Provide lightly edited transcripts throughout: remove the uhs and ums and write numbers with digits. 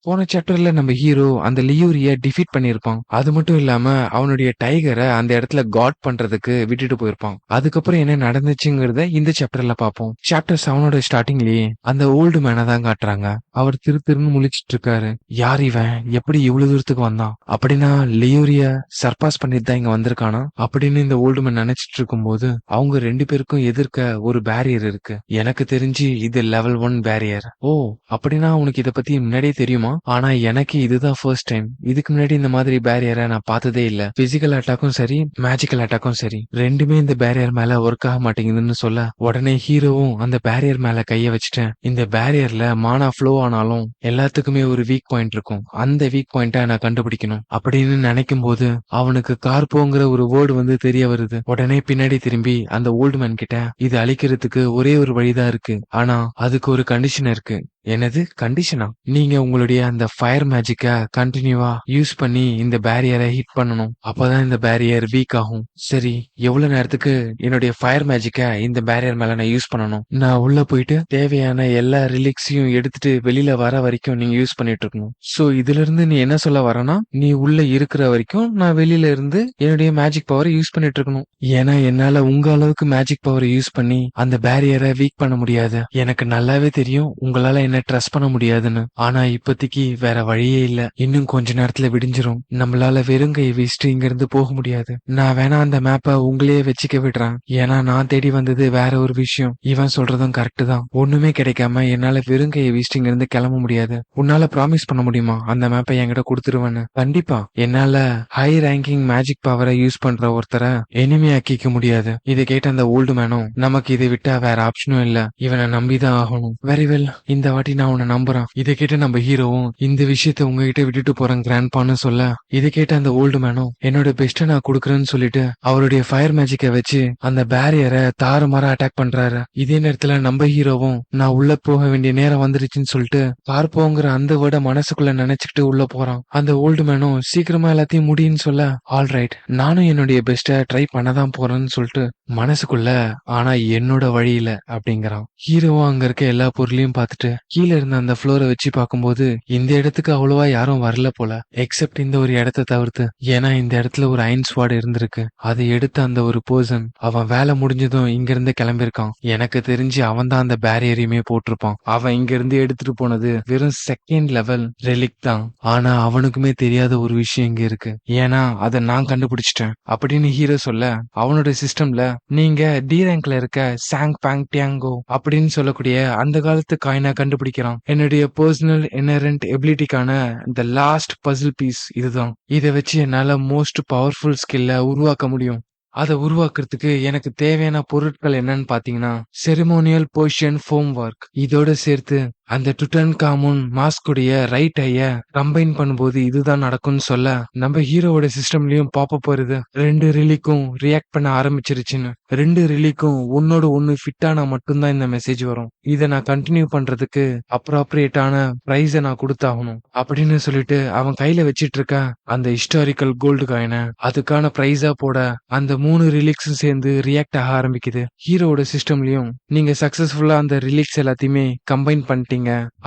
போன சாப்டர்ல நம்ம ஹீரோ அந்த லியூரிய டிஃபீட் பண்ணியிருப்பான். அது மட்டும் இல்லாம அவனுடைய டைகரை அந்த இடத்துல காட் பண்றதுக்கு விட்டுட்டு போயிருப்பான். அதுக்கப்புறம் என்ன நடந்துச்சுங்கிறத இந்த சாப்டர்ல பார்ப்போம். சாப்டர் 7ஓட ஸ்டார்டிங்லயே அந்த ஓல்டு மேனை தான் காட்டுறாங்க. அவர் திரு திருன்னு முழிச்சிட்டு இருக்காரு. யார் இவன், எப்படி இவ்வளவு தூரத்துக்கு வந்தான், அப்படின்னா லியூரிய சர்பாஸ் பண்ணிட்டு தான் இங்க வந்திருக்கானா அப்படின்னு இந்த ஓல்டு மேன் நினைச்சிட்டு இருக்கும்போது அவங்க 2 பேருக்கும் எதிர்க்க ஒரு பேரியர் இருக்கு. எனக்கு தெரிஞ்சு இது லெவல் 1 பேரியர். ஓ, அப்படின்னா உனக்கு இத பத்தி முன்னாடியே தெரியுமா? ஆனா எனக்கு இதுதான் ஃபர்ஸ்ட் டைம். இதுக்கு முன்னாடி இந்த மாதிரி பேரியரை நான் பார்த்ததே இல்ல. பிசிக்கல் அட்டாக்கும் சரி, மேஜிக்கல் அட்டாக்கும் சரி, ரெண்டுமே இந்த பேரியர் மேல ஒர்க் ஆக மாட்டேங்குதுன்னு சொல்ல உடனே ஹீரோவும் அந்த பேரியர் மேல கைய வச்சுட்டேன். இந்த பேரியர்ல மானா ஃப்ளோ ஆனாலும் எல்லாத்துக்குமே ஒரு வீக் பாயிண்ட் இருக்கும். அந்த வீக் பாயிண்ட நான் கண்டுபிடிக்கணும் அப்படின்னு நினைக்கும் போது அவனுக்கு கார்போங்கிற ஒரு வேர்டு வந்து தெரிய வருது. உடனே பின்னாடி திரும்பி அந்த ஓல்டு மேன் கிட்ட இது அழிக்கிறதுக்கு ஒரே ஒரு வழிதான் இருக்கு, ஆனா அதுக்கு ஒரு கண்டிஷன் இருக்கு. என்னது கண்டிஷனா? நீங்க உங்களுடைய அந்த ஃபயர் மேஜிக்க கண்டினியூவா யூஸ் பண்ணி இந்த பேரியரை ஹிட் பண்ணணும். அப்பதான் இந்த பேரியர் வீக் ஆகும். சரி, எவ்வளவு நேரத்துக்கு என்னுடைய ஃபயர் மேஜிக்க இந்த பேரியர் மேல நான் யூஸ் பண்ணணும்? நான் உள்ள போயிட்டு தேவையான எல்லா ரிலிக்ஸையும் எடுத்துட்டு வெளியில வர வரைக்கும் நீங்க யூஸ் பண்ணிட்டு இருக்கணும். சோ இதுல இருந்து நீ என்ன சொல்ல வரனா, நீ உள்ள இருக்கிற வரைக்கும் நான் வெளியில இருந்து என்னுடைய மேஜிக் பவரை யூஸ் பண்ணிட்டு இருக்கணும். ஏன்னா என்னால உங்க அளவுக்கு மேஜிக் பவரை யூஸ் பண்ணி அந்த பேரியரை வீக் பண்ண முடியாது. எனக்கு நல்லாவே தெரியும் உங்களால என்ன ட்ரஸ்ட் பண்ண முடியாதுன்னு. ஆனா இப்போதைக்கு வேற வழியே இல்ல. இன்னும் கொஞ்ச நேரத்துல விடிஞ்சிரும். நம்மளால வெறும் கை வீசிட்டு இங்க இருந்து போக முடியாது. நான் வேணா அந்த மேப்பை உங்களையே வச்சுக்க விடுறேன். ஏன்னா நான் தேடி வந்தது வேற ஒரு விஷயம். இவன் சொல்றதும் கரெக்ட் தான். ஒண்ணுமே கிடைக்காம என்னால வெறும் கையை வீசிட்டு இங்க இருந்து கிளம்ப முடியாது. உன்னால ப்ராமிஸ் பண்ண முடியுமா அந்த மேப்பை என்கிட்ட கொடுத்துருவேன்னு? கண்டிப்பா. என்னால ஹை ரேங்கிங் மேஜிக் பவரை யூஸ் பண்ற ஒருத்தரை எனிமி ஆக்கிக்க முடியாது. இதை கேட்ட அந்த ஓல்டு மேனும் நமக்கு இதை விட்டா வேற ஆப்ஷனும் இல்ல, இவனை நம்பிதான் ஆகணும். வெரி வெல், இந்த வாட்டி நான் உன்னை நம்புறேன். இதை கேட்டு நம்ம ஹீரோவும் இந்த விஷயத்த உங்ககிட்ட விட்டுட்டு போறேன் கிராண்ட்பான்னு சொல்ல இதை கேட்ட அந்த ஓல்டு மேனும் என்னோட பெஸ்ட்டை நான் கொடுக்குறேன்னு சொல்லிட்டு அவருடைய ஃபயர் மேஜிக்கை வச்சு அந்த பேரியரை தாறுமாற அட்டாக் பண்றாரு. இதே நேரத்துல நம்ம ஹீரோவும் நான் உள்ள போக வேண்டிய நேரம் வந்துருச்சுன்னு சொல்லிட்டு பார்ப்போங்கிற அந்த விட மனசுக்குள்ள நினைச்சுக்கிட்டு உள்ள போறான். அந்த ஓல்டு மேனும் சீக்கிரமா எல்லாத்தையும் முடியும்னு சொல்ல ஆல்ரைட், நானும் என்னுடைய பெஸ்ட்டை ட்ரை பண்ணதான் போறேன்னு சொல்லிட்டு மனசுக்குள்ள ஆனா என்னோட வழியில அப்படிங்கிறான். ஹீரோவும் அங்க இருக்க எல்லா பொருளையும் பார்த்துட்டு கீழே இருந்த அந்த ஃப்ளோரை வச்சு பார்க்கும்போது இந்த இடத்துக்கு அவ்வளவா யாரும் வரல போல, எக்ஸப்ட் இந்த ஒரு இடத்த தவிர்த்து. ஏன்னா இந்த இடத்துல ஒரு அயன் ஸ்வாட் இருந்திருக்கு. அதை எடுத்த அந்த ஒரு பர்சன் அவன் வேலை முடிஞ்சதும் இங்க இருந்து கிளம்பிருக்கான். எனக்கு தெரிஞ்சு அவன் தான் அந்த பேரியரையுமே போட்டிருப்பான். அவன் இங்க இருந்து எடுத்துட்டு போனது வெறும் செகண்ட் லெவல் ரெலிக் தான். ஆனா அவனுக்குமே தெரியாத ஒரு விஷயம் இங்க இருக்கு. ஏன்னா அதை நான் கண்டுபிடிச்சிட்டேன் அப்படின்னு ஹீரோ சொல்ல அவனோட சிஸ்டம்ல நீங்க டி ரேங்க்ல இருக்க சாங் பேங் டியாங்கோ அப்படின்னு சொல்லக்கூடிய அந்த காலத்து காயினா கண்டுபிடிக்கிறான். என்னுடைய பர்சனல் இன்ஹெரண்ட் எபிலிட்டிக்கான இந்த லாஸ்ட் பசில் பீஸ் இதுதான். இதை வச்சு என்னால மோஸ்ட் பவர்ஃபுல் ஸ்கில்ல உருவாக்க முடியும். அதை உருவாக்குறதுக்கு எனக்கு தேவையான பொருட்கள் என்னன்னு பாத்தீங்கன்னா செரிமோனியல் பொசிஷன் ஃபோம் ஒர்க், இதோட சேர்த்து அந்த டுட்டன் காமூன் மாஸ்குடைய ரைட் ஐய கம்பைன் பண்ணும்போது இதுதான் நடக்கும்னு சொல்ல நம்ம ஹீரோவோட சிஸ்டம்லயும் பாப்பப் வருது. 2 ரிலிக்கும் ரியாக்ட் பண்ண ஆரம்பிச்சிருச்சுன்னு. 2 ரிலிக்கும் ஒன்னோட ஒன்னு ஃபிட் ஆனா மட்டும்தான் இந்த மெசேஜ் வரும். இதை நான் கண்டினியூ பண்றதுக்கு அப்ராப்ரியேட்டான பிரைஸை நான் கொடுத்தாகணும் அப்படின்னு சொல்லிட்டு அவன் கையில வச்சிட்டு இருக்க அந்த ஹிஸ்டாரிக்கல் கோல்டு காயினை அதுக்கான பிரைஸா போட அந்த 3 ரிலிக்ஸும் சேர்ந்து ரியாக்ட் ஆக ஆரம்பிக்குது. ஹீரோவோட சிஸ்டம்லயும் நீங்க சக்சஸ்ஃபுல்லா அந்த ரிலிக்ஸ் எல்லாத்தையுமே கம்பைன் பண்ணிட்டீங்க,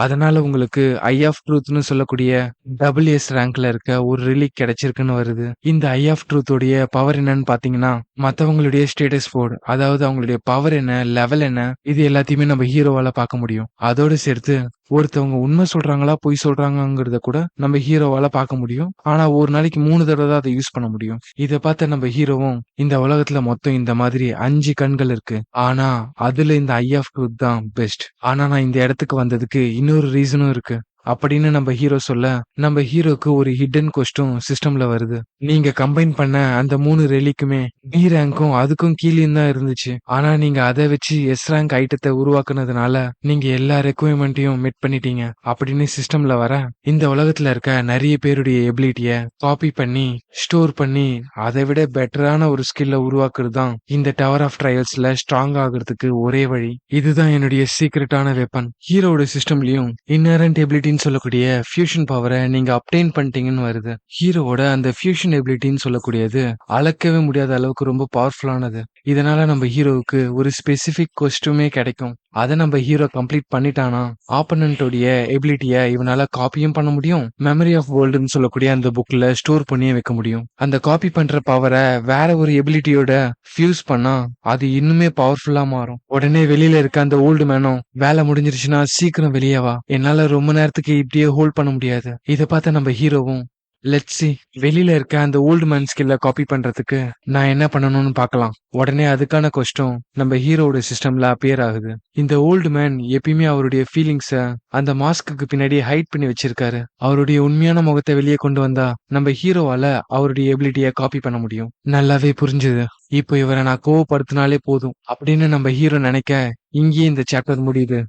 அதனால உங்களுக்கு ஐ ஆஃப் ட்ரூத்னு சொல்லக்கூடிய WS ரேங்க்ல இருக்க ஒரு ரிலிக் கிடைச்சிருக்குன்னு வருது. இந்த ஐ ஆஃப் ட்ரூத்தோடைய பவர் என்னன்னு பாத்தீங்கன்னா மத்தவங்களுடைய ஸ்டேட்டஸ் போர்டு, அதாவது அவங்களுடைய பவர் என்ன, லெவல் என்ன, இது எல்லாத்தையுமே நம்ம ஹீரோவால பார்க்க முடியும். அதோட சேர்த்து ஒருத்தவங்க உண்மை சொல்றாங்களா பொய் சொல்றாங்கிறத கூட நம்ம ஹீரோவால பார்க்க முடியும். ஆனா ஒரு நாளைக்கு 3 தடவை தான் அதை யூஸ் பண்ண முடியும். இதை பார்த்த நம்ம ஹீரோவும் இந்த உலகத்துல மொத்தம் இந்த மாதிரி 5 கண்கள் இருக்கு, ஆனா அதுல இந்த ஐ ஆஃப் ட்ரூத் தான் பெஸ்ட். ஆனா நான் இந்த இடத்துக்கு வந்ததுக்கு இன்னொரு ரீசனும் இருக்கு அப்படின்னு நம்ம ஹீரோ சொல்ல நம்ம ஹீரோக்கு ஒரு ஹிடன் கொஸ்டும் சிஸ்டம்ல வருது. நீங்க கம்பைன் பண்ண அந்த 3 ரெலிக்குமே பி ரேங்க்கும் அதுக்கும் கீழேயும் தான் இருந்துச்சு. ஆனா நீங்க அதை வச்சு எஸ் ரேங்க் ஐட்டத்தை உருவாக்குனதுனால நீங்க எல்லா ரெக்குவயர்மெண்ட்டையும் மீட் பண்ணிட்டீங்க அப்படின்னு சிஸ்டம்ல வர இந்த உலகத்துல இருக்க நிறைய பேருடைய எபிலிட்டிய காப்பி பண்ணி ஸ்டோர் பண்ணி அதை விட பெட்டரான ஒரு ஸ்கில்ல உருவாக்குறது தான் இந்த டவர் ஆஃப் ட்ரையல்ஸ்ல ஸ்ட்ராங் ஆகுறதுக்கு ஒரே வழி. இதுதான் என்னுடைய சீக்ரெட்டான வெப்பன். ஹீரோட சிஸ்டம்லயும் இன்னரண்ட் எபிலிட்டி சொல்லக்கூடிய ஃபியூஷன் பவரை நீங்க அப்டெயின் பண்ணிட்டீங்கன்னு வருது. ஹீரோவோட அந்த ஃபியூஷன் எபிலிட்டின்னு சொல்லக்கூடியது அளக்கவே முடியாத அளவுக்கு ரொம்ப பவர்ஃபுல்லானது. இதனால நம்ம ஹீரோவுக்கு ஒரு ஸ்பெசிபிக் கொஸ்டுமே கிடைக்கும். அத நம்ம ஹீரோ கம்ப்ளீட் பண்ணிட்டானா ஆப்பனன்ட்டோடைய எபிலிட்டிய இவனால காப்பியும் பண்ண முடியும். மெமரி ஆஃப் வேர்ல்டுன்னு சொல்லக்கூடிய அந்த புக்ல ஸ்டோர் பண்ணியே வைக்க முடியும். அந்த காப்பி பண்ற பவரை வேற ஒரு எபிலிட்டியோட ஃபியூஸ் பண்ணா அது இன்னுமே பவர்ஃபுல்லா மாறும். உடனே வெளியில இருக்க அந்த ஓல்டு மேனும் வேலை முடிஞ்சிருச்சுன்னா சீக்கிரம் வெளியே வா, என்னால ரொம்ப நேரத்துக்கு இப்படியே ஹோல்ட் பண்ண முடியாது. இத பார்த்த நம்ம ஹீரோவும் லெட்ஸ் சி வெளியில இருக்க அந்த ஓல்டு மேன் ஸ்கில்ல காப்பி பண்றதுக்கு நான் என்ன பண்ணணும்னு பார்க்கலாம். உடனே அதுக்கான கொஸ்டும் நம்ம ஹீரோட சிஸ்டம்ல அப்பியர் ஆகுது. இந்த ஓல்டு மேன் எப்பயுமே அவருடைய ஃபீலிங்ஸ அந்த மாஸ்க்கு பின்னாடி ஹைட் பண்ணி வச்சிருக்காரு. அவருடைய உண்மையான முகத்தை வெளியே கொண்டு வந்தா நம்ம ஹீரோவால அவருடைய எபிலிட்டிய காப்பி பண்ண முடியும். நல்லாவே புரிஞ்சுது. இப்போ இவரை நான் கோவப்படுத்தினாலே போதும் அப்படின்னு நம்ம ஹீரோ நினைக்க இங்கேயே இந்த சாப்டர் முடியுது.